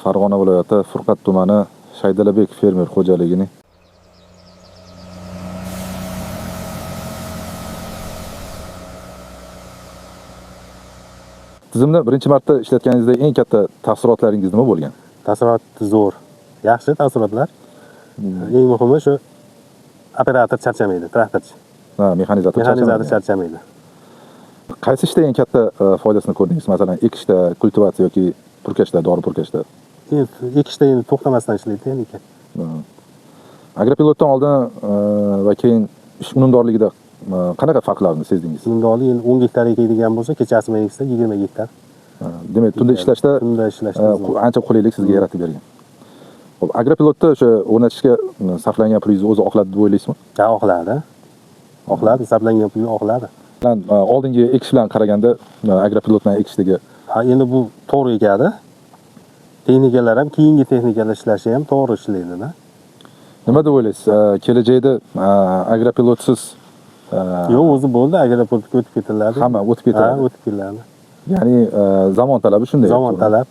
Farg'ona viloyati Furqat tumani Shaydalabek fermer xo'jaligining tizimni birinchi marta ishlatganingizda eng katta taassurotlaringiz nima bo'lgan? Taassurot zo'r. Yaxshi taassurotlar. Eng muhimi shu operator charchamaydi, traktorchi. Ha, mexanizator charchamaydi. Qaysi ishda eng katta foydasini ko'rdingiz? Masalan, ekishda, kultivatsiya yoki purkashda, dori purkashda? Ekishda endi to'xtamasdan ishlaydi texnika. Agropilotdan oldin va keyin ish unumdorligida qanaqa farqlarni sezdingiz? Unumdorlik endi 10 gektar ekadigan bo'lsa, kechasi bilan eksa 20 gektar. Demak, tunda ishlashda ancha qulaylik sizga yaratib bergan. Xo'p, agropilotda o'sha o'rnatishga sarflangan pulingizni o'zi oqladi deb o'ylaysizmi? Ha, oqladi. Oqladi, sarflangan pul oqladi. Oldingi ekish bilan qaraganda agropilotdan ekishdagi endi bu to'g'ri ekadi. Texnikalar ham keyingi texnikalar ishlashi ham to'g'ri ishlaydi-da. Nima deb o'ylaysiz? Kelajakda agropilotsiz yo'q, o'zi bo'ldi, agropilotga o'tib ketiladi. Hamma o'tib ketadi. Ha, o'tib keladi. Ya'ni zamon talabi shunday. Zamon talab.